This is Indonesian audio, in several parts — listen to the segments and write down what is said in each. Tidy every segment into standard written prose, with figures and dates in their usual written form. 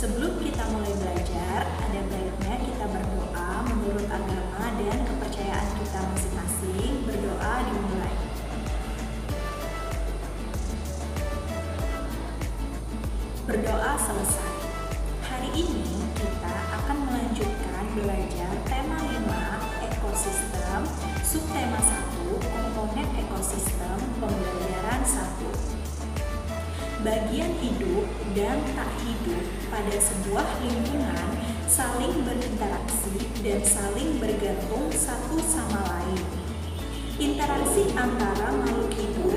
Sebelum kita mulai belajar, ada baiknya kita berdoa menurut agama dan kepercayaan kita masing-masing. Berdoa dimulai. Berdoa selesai. Hari ini kita akan melanjutkan belajar tema 5 ekosistem, subtema 1 komponen ekosistem, pembelajaran 1. Bagian hidup dan tak hidup pada sebuah lingkungan saling berinteraksi dan saling bergantung satu sama lain. Interaksi antara makhluk hidup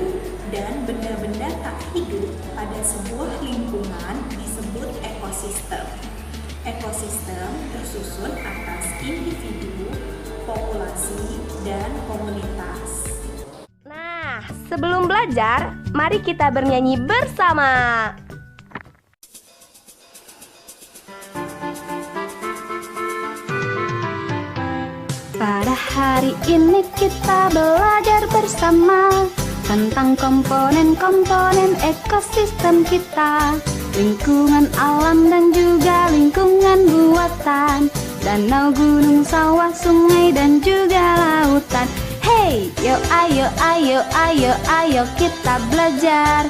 dan benda-benda tak hidup pada sebuah lingkungan disebut ekosistem. Ekosistem tersusun atas individu, populasi, dan komunitas. Nah, sebelum belajar, mari kita bernyanyi bersama. Pada hari ini kita belajar bersama tentang komponen-komponen ekosistem kita, lingkungan alam dan juga lingkungan buatan, danau, gunung, sawah, sungai dan juga lautan. Hey, yo ayo ayo ayo ayo kita belajar.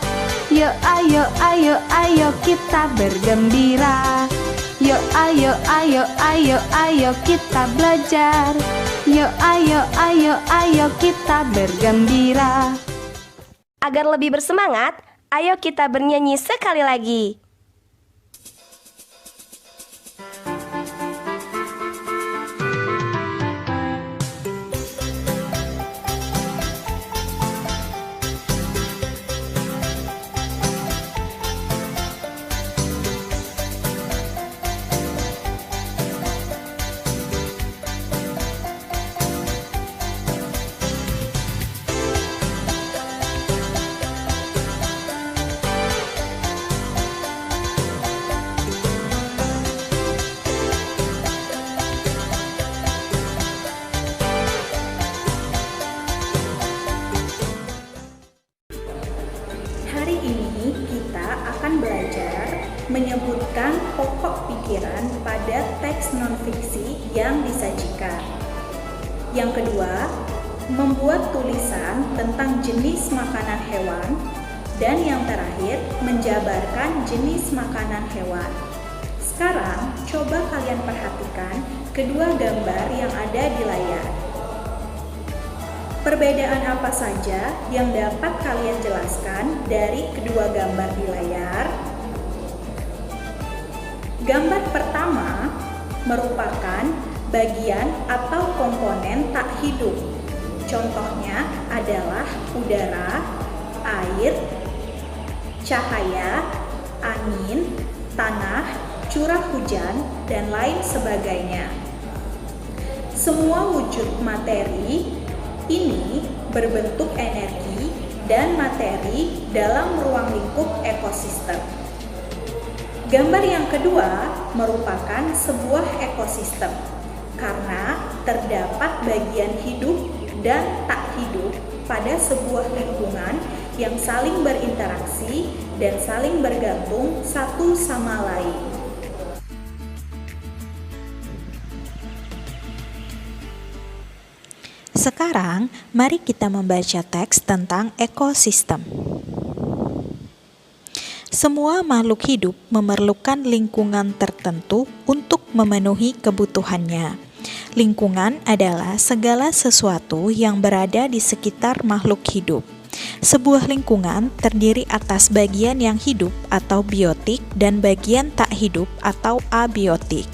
Yo ayo ayo ayo kita bergembira. Yo ayo ayo ayo ayo kita belajar. Yo ayo ayo ayo kita bergembira. Agar lebih bersemangat, ayo kita bernyanyi sekali lagi. Hari ini kita akan belajar menyebutkan pokok pikiran pada teks non-fiksi yang disajikan. Yang kedua, membuat tulisan tentang jenis makanan hewan. Dan yang terakhir, menjabarkan jenis makanan hewan. Sekarang, coba kalian perhatikan kedua gambar yang ada di layar. Perbedaan apa saja yang dapat kalian jelaskan dari kedua gambar di layar? Gambar pertama merupakan bagian atau komponen tak hidup. Contohnya adalah udara, air, cahaya, angin, tanah, curah hujan, dan lain sebagainya. Semua wujud materi ini berbentuk energi dan materi dalam ruang lingkup ekosistem. Gambar yang kedua merupakan sebuah ekosistem karena terdapat bagian hidup dan tak hidup pada sebuah lingkungan yang saling berinteraksi dan saling bergantung satu sama lain. Sekarang, mari kita membaca teks tentang ekosistem. Semua makhluk hidup memerlukan lingkungan tertentu untuk memenuhi kebutuhannya. Lingkungan adalah segala sesuatu yang berada di sekitar makhluk hidup. Sebuah lingkungan terdiri atas bagian yang hidup atau biotik dan bagian tak hidup atau abiotik.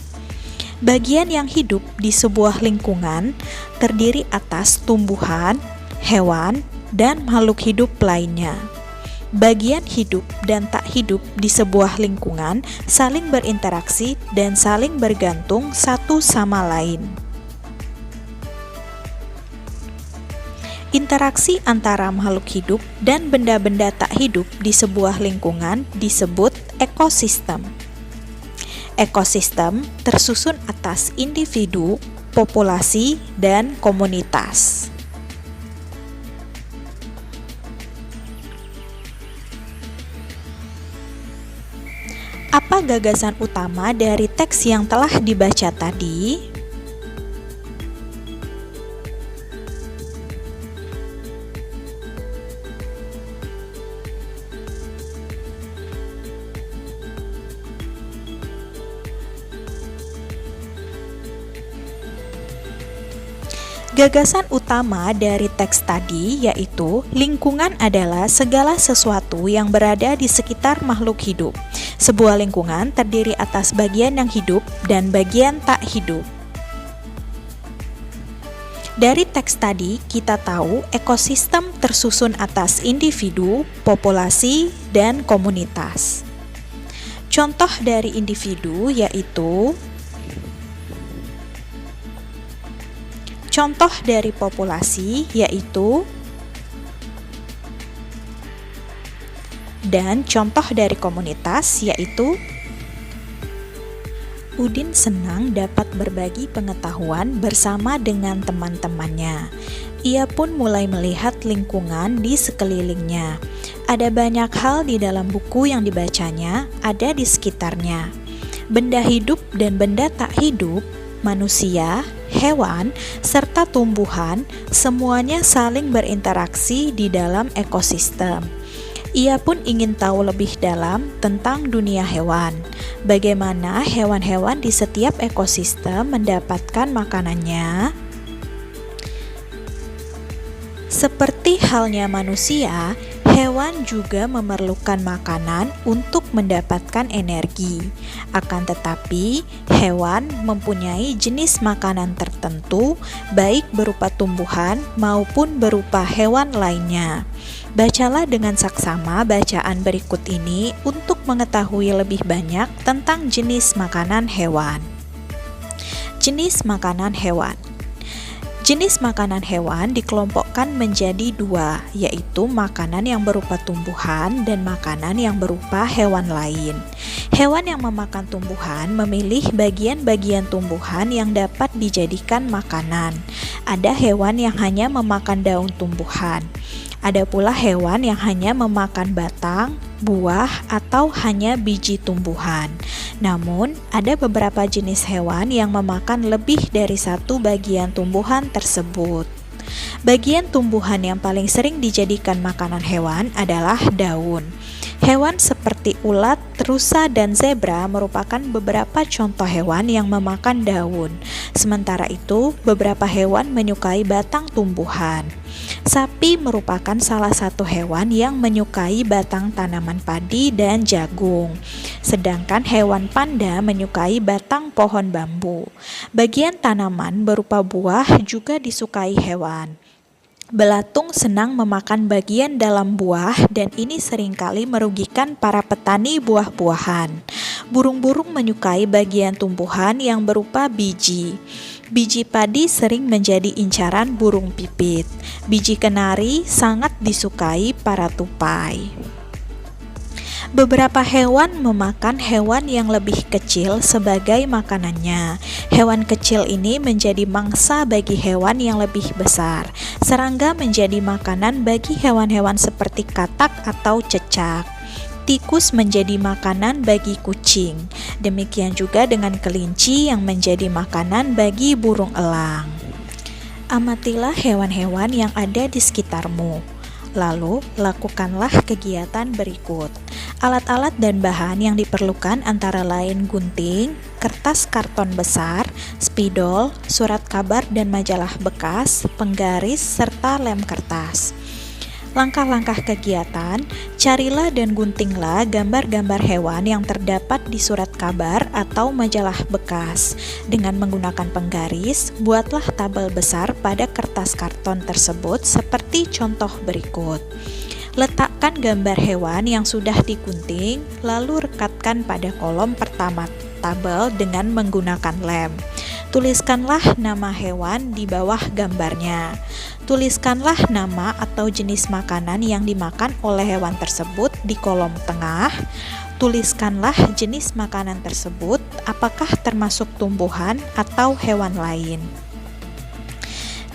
Bagian yang hidup di sebuah lingkungan terdiri atas tumbuhan, hewan, dan makhluk hidup lainnya. Bagian hidup dan tak hidup di sebuah lingkungan saling berinteraksi dan saling bergantung satu sama lain. Interaksi antara makhluk hidup dan benda-benda tak hidup di sebuah lingkungan disebut ekosistem. Ekosistem tersusun atas individu, populasi, dan komunitas. Apa gagasan utama dari teks yang telah dibaca tadi? Gagasan utama dari teks tadi yaitu lingkungan adalah segala sesuatu yang berada di sekitar makhluk hidup. Sebuah lingkungan terdiri atas bagian yang hidup dan bagian tak hidup. Dari teks tadi kita tahu ekosistem tersusun atas individu, populasi, dan komunitas. Contoh dari individu yaitu contoh dari populasi yaitu, dan contoh dari komunitas yaitu. Udin senang dapat berbagi pengetahuan bersama dengan teman-temannya. Ia pun mulai melihat lingkungan di sekelilingnya. Ada banyak hal di dalam buku yang dibacanya ada di sekitarnya. Benda hidup dan benda tak hidup, manusia, hewan, serta tumbuhan, semuanya saling berinteraksi di dalam ekosistem. Ia pun ingin tahu lebih dalam tentang dunia hewan. Bagaimana hewan-hewan di setiap ekosistem mendapatkan makanannya? Seperti halnya manusia, hewan juga memerlukan makanan untuk mendapatkan energi. Akan tetapi, hewan mempunyai jenis makanan tertentu, baik berupa tumbuhan maupun berupa hewan lainnya. Bacalah dengan saksama bacaan berikut ini untuk mengetahui lebih banyak tentang jenis makanan hewan. Jenis makanan hewan. Jenis makanan hewan dikelompokkan menjadi dua, yaitu makanan yang berupa tumbuhan dan makanan yang berupa hewan lain. Hewan yang memakan tumbuhan memilih bagian-bagian tumbuhan yang dapat dijadikan makanan. Ada hewan yang hanya memakan daun tumbuhan. Ada pula hewan yang hanya memakan batang, buah, atau hanya biji tumbuhan. Namun, ada beberapa jenis hewan yang memakan lebih dari satu bagian tumbuhan tersebut. Bagian tumbuhan yang paling sering dijadikan makanan hewan adalah daun. Hewan seperti ulat, rusa, dan zebra merupakan beberapa contoh hewan yang memakan daun. Sementara itu, beberapa hewan menyukai batang tumbuhan. Sapi merupakan salah satu hewan yang menyukai batang tanaman padi dan jagung. Sedangkan hewan panda menyukai batang pohon bambu. Bagian tanaman berupa buah juga disukai hewan. Belatung senang memakan bagian dalam buah dan ini seringkali merugikan para petani buah-buahan. Burung-burung menyukai bagian tumbuhan yang berupa biji. Biji padi sering menjadi incaran burung pipit. Biji kenari sangat disukai para tupai. Beberapa hewan memakan hewan yang lebih kecil sebagai makanannya. Hewan kecil ini menjadi mangsa bagi hewan yang lebih besar. Serangga menjadi makanan bagi hewan-hewan seperti katak atau cecak. Tikus menjadi makanan bagi kucing. Demikian juga dengan kelinci yang menjadi makanan bagi burung elang. Amatilah hewan-hewan yang ada di sekitarmu. Lalu, lakukanlah kegiatan berikut. Alat-alat dan bahan yang diperlukan antara lain gunting, kertas karton besar, spidol, surat kabar dan majalah bekas, penggaris, serta lem kertas. Langkah-langkah kegiatan, carilah dan guntinglah gambar-gambar hewan yang terdapat di surat kabar atau majalah bekas. Dengan menggunakan penggaris, buatlah tabel besar pada kertas karton tersebut seperti contoh berikut. Letakkan gambar hewan yang sudah digunting, lalu rekatkan pada kolom pertama tabel dengan menggunakan lem. Tuliskanlah nama hewan di bawah gambarnya. Tuliskanlah nama atau jenis makanan yang dimakan oleh hewan tersebut di kolom tengah. Tuliskanlah jenis makanan tersebut, apakah termasuk tumbuhan atau hewan lain.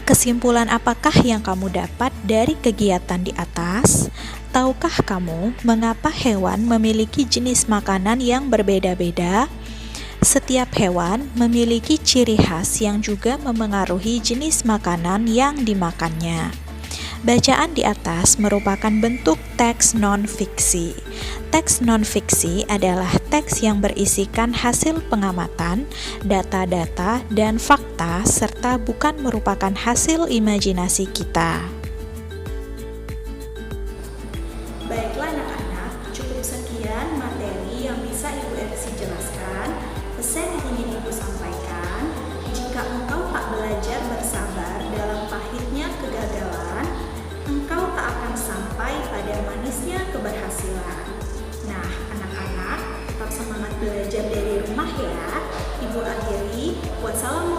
Kesimpulan apakah yang kamu dapat dari kegiatan di atas? Tahukah kamu mengapa hewan memiliki jenis makanan yang berbeda-beda? Setiap hewan memiliki ciri khas yang juga memengaruhi jenis makanan yang dimakannya. Bacaan di atas merupakan bentuk teks non-fiksi. Teks non-fiksi adalah teks yang berisikan hasil pengamatan, data-data, dan fakta, serta bukan merupakan hasil imajinasi kita. Baiklah anak-anak, cukup sekian materi yang bisa Ibu Ersi jelaskan. Pesan yang ingin Ibu sampaikan, jika engkau tak belajar bersabar dalam pahitnya kegagalan, engkau tak akan sampai pada manisnya keberhasilan. Nah, anak-anak, tetap semangat belajar dari rumah ya. Ibu akhiri, wassalamualaikum